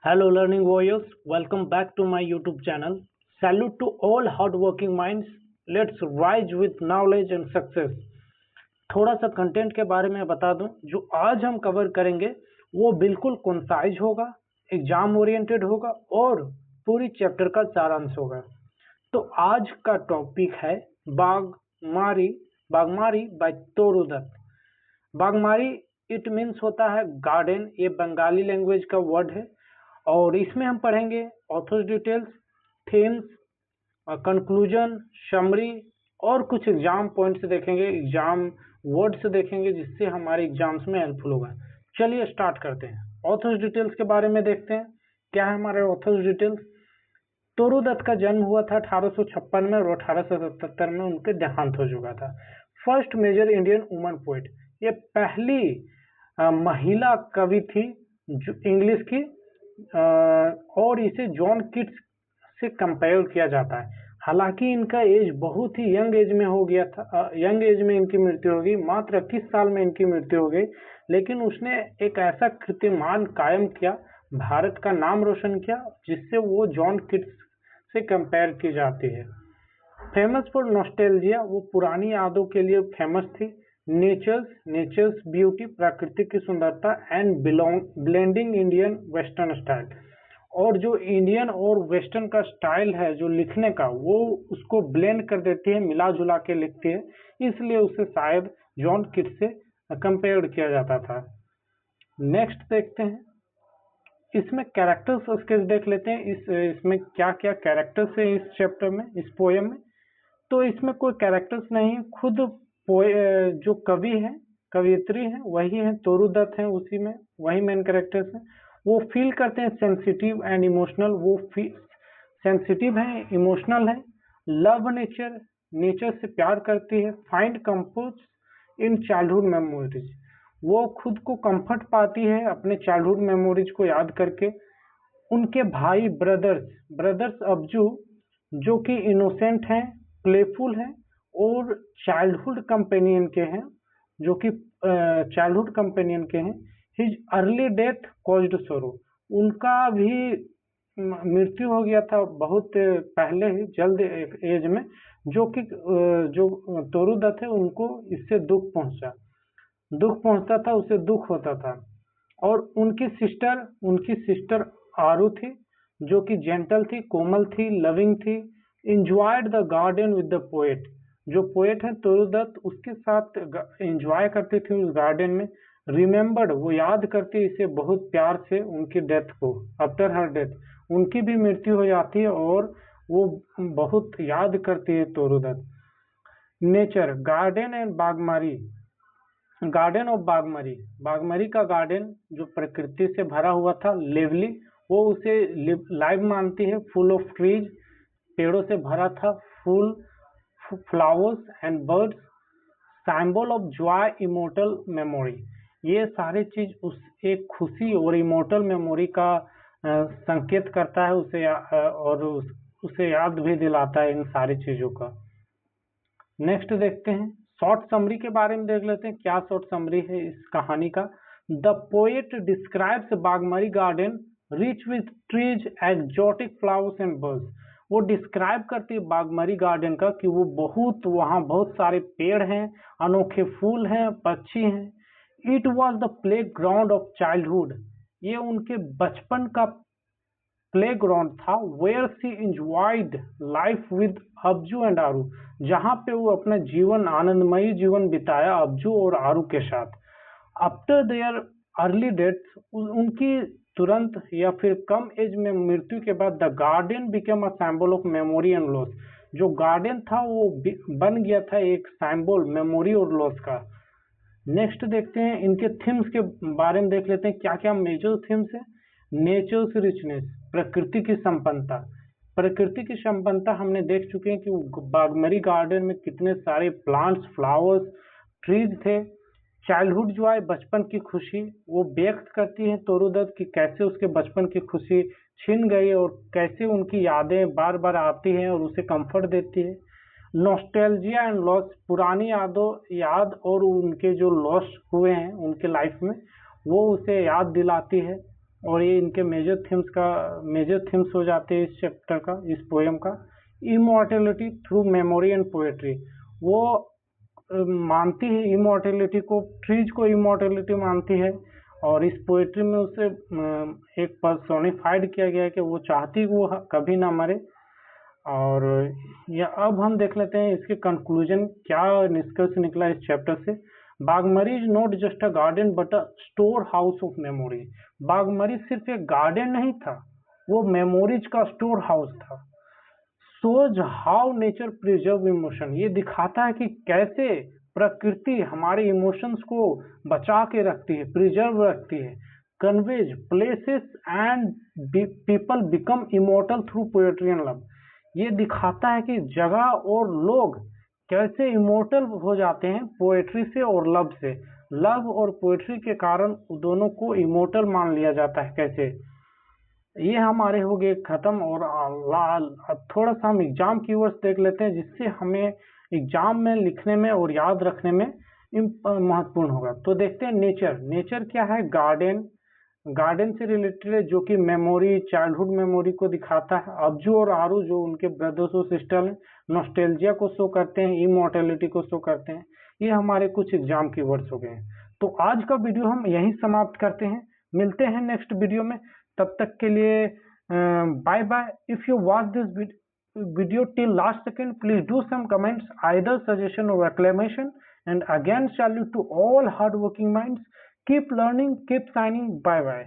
Hello, learning warriors. Welcome back to my YouTube channel. Salute to all hardworking minds. Let's rise with knowledge and success. थोड़ा सा content के बारे में बता दूं, जो आज हम कवर करेंगे वो बिल्कुल कंसाइज होगा, एग्जाम ओरिएंटेड होगा और पूरी चैप्टर का सारांश होगा। तो आज का टॉपिक है Bagmari by Toru Dutt. Bagmari it means होता है गार्डन, ये बंगाली लैंग्वेज का वर्ड है और इसमें हम पढ़ेंगे authors details, themes, conclusion, summary और कुछ एग्जाम पॉइंट्स देखेंगे, एग्जाम वर्ड्स देखेंगे जिससे हमारे एग्जाम्स में हेल्पफुल होगा। चलिए स्टार्ट करते हैं। ऑथर्स डिटेल्स के बारे में देखते हैं। क्या है हमारे ऑथर्स डिटेल्स? तोरू दत्त का जन्म हुआ था 1856 में और 1877 में उनके देहांत हो चुका था। First major Indian woman poet, ये पहली महिला कवि थी जो इंग्लिश की, और इसे जॉन किट्स से कंपेयर किया जाता है। हालांकि इनका एज बहुत ही यंग एज में हो गया था, यंग एज में इनकी मृत्यु हो गई, मात्र 21 साल में इनकी मृत्यु हो गई। लेकिन उसने एक ऐसा कीर्तिमान कायम किया, भारत का नाम रोशन किया, जिससे वो जॉन किट्स से कंपेयर की जाती है। फेमस फॉर नॉस्टैल्जिया, वो पुरानी यादों के लिए फेमस थी। नेचर्स ब्यूटी, प्रकृति की सुंदरता, and blending Indian western style, और जो इंडियन और वेस्टर्न का स्टाइल है जो लिखने का, वो उसको ब्लेंड कर देती है, मिला जुला के लिखती है, इसलिए उसे शायद जॉन किट्स से कंपेयर किया जाता था। नेक्स्ट देखते हैं, इसमें कैरेक्टर्स स्केच देख लेते हैं। इसमें क्या क्या कैरेक्टर्स है इस चैप्टर में, इस पोएम में। तो इसमें कोई कैरेक्टर्स नहीं, खुद जो कवि है, कवियत्री है, वही है, तोरू दत्त है, उसी में वही मेन कैरेक्टर्स हैं। वो फील करते हैं सेंसिटिव एंड इमोशनल, वो सेंसिटिव है, इमोशनल है। लव नेचर से प्यार करती है। Find comfort in childhood memories, वो खुद को कंफर्ट पाती है अपने चाइल्डहुड मेमोरीज को याद करके। उनके भाई ब्रदर्स अब्जू, जो कि इनोसेंट हैं, प्लेफुल हैं और चाइल्डहुड कंपेनियन के हैं, जो कि चाइल्डहुड कंपेनियन के हैं। हिज अर्ली डेथ कॉज्ड सोरो, उनका भी मृत्यु हो गया था बहुत पहले ही, जल्द एज में, जो कि जो तोरू दत्त है उनको इससे दुख पहुंचता था, उसे दुख होता था। और उनकी सिस्टर आरू थी, जो कि जेंटल थी, कोमल थी, लविंग थी। Enjoyed the garden with the poet, जो पोएट है तोरू दत्त, उसके साथ एंजॉय करती थी उस गार्डन में। रिमेम्बर्ड, वो याद करती इसे बहुत प्यार से, उनकी डेथ को। आफ्टर हर डेथ, उनकी भी मृत्यु हो जाती है और वो बहुत याद करती है Toru Dutt. Nature, garden and Bagmari, garden of Bagmari का गार्डन जो प्रकृति से भरा हुआ था, लिवली, वो उसे लाइव मानती है। फुल ऑफ ट्रीज, पेड़ों से भरा था, full flowers and birds, symbol of Joy, immortal memory, ये सारी चीज उस एक खुशी और इमोर्टल मेमोरी का संकेत करता है उसे, और उसे याद भी दिलाता है इन सारी चीजों का। नेक्स्ट देखते हैं, शॉर्ट समरी के बारे में देख लेते हैं। क्या शॉर्ट समरी है इस कहानी का? The poet describes Bagmari garden rich with trees, exotic flowers and birds, वो डिस्क्राइब करती है बागमारी गार्डन का कि वो वहाँ बहुत सारे पेड़ हैं, अनोखे फूल हैं, पक्षी हैं। It was the playground of childhood, ये उनके बचपन का प्ले ग्राउंड था। Where she enjoyed life with Abju and Aru, जहाँ पे वो अपना जीवन, आनंदमयी जीवन बिताया अब्जू और आरू के साथ। आफ्टर देयर अर्ली डेथ, उनकी तुरंत या फिर कम एज में मृत्यु के बाद, the garden became a symbol of memory and loss, जो गार्डन था वो बन गया था एक सिंबल मेमोरी और लॉस का। नेक्स्ट देखते हैं, इनके थीम्स के बारे में देख लेते हैं। क्या क्या मेजर थीम्स है? नेचर्स रिचनेस, प्रकृति की संपन्नता। प्रकृति की संपन्नता हमने देख चुके हैं कि बागमारी गार्डन में कितने सारे प्लांट्स, फ्लावर्स, ट्रीज थे। चाइल्डहुड जॉय, बचपन की खुशी, वो व्यक्त करती है तोरू दत्त की कैसे उसके बचपन की खुशी छिन गई और कैसे उनकी यादें बार बार आती हैं और उसे कंफर्ट देती है। नॉस्टैल्जिया एंड लॉस, पुरानी याद और उनके जो लॉस हुए हैं उनके लाइफ में, वो उसे याद दिलाती है। और ये इनके मेजर थीम्स हो जाते हैं इस चैप्टर का, इस पोएम का। Immortality through memory and poetry, वो मानती है इमॉर्टेलिटी को, ट्रीज को इमॉर्टेलिटी मानती है, और इस पोएट्री में उसे एक पर्सोनिफाइड किया गया है कि वो चाहती है वो कभी ना मरे। और या अब हम देख लेते हैं इसके कंक्लूजन, क्या निष्कर्ष निकला इस चैप्टर से। Bagmari is not just a garden but a storehouse of memory. Bagmari सिर्फ एक गार्डन नहीं था, वो मेमोरीज का स्टोर हाउस था। Shows how nature preserve emotion, ये दिखाता है कि कैसे प्रकृति हमारे इमोशंस को बचा के रखती है, प्रिजर्व रखती है। Conveys places and people become immortal through poetry and love, ये दिखाता है कि जगह और लोग कैसे इमोर्टल हो जाते हैं पोएट्री से और लव से। लव और पोएट्री के कारण दोनों को इमोर्टल मान लिया जाता है कैसे। ये हमारे हो गए खत्म। और थोड़ा सा हम एग्जाम कीवर्ड्स देख लेते हैं जिससे हमें एग्जाम में लिखने में और याद रखने में महत्वपूर्ण होगा। तो देखते हैं नेचर। नेचर क्या है? गार्डन, गार्डन से रिलेटेड है, जो कि मेमोरी, चाइल्डहुड मेमोरी को दिखाता है। अब्जू और आरू जो उनके ब्रदर्स और सिस्टर हैं, नॉस्टैल्जिया को शो करते हैं, इमॉर्टेलिटी को शो करते हैं। ये हमारे कुछ एग्जाम की वर्ड्स हो गए हैं। तो आज का वीडियो हम यहीं समाप्त करते हैं, मिलते हैं नेक्स्ट वीडियो में। तब तक के लिए bye bye. If you watch this video till last second, please do some comments, either suggestion or acclamation. And again, salute to all hardworking minds. Keep learning, keep shining. Bye bye.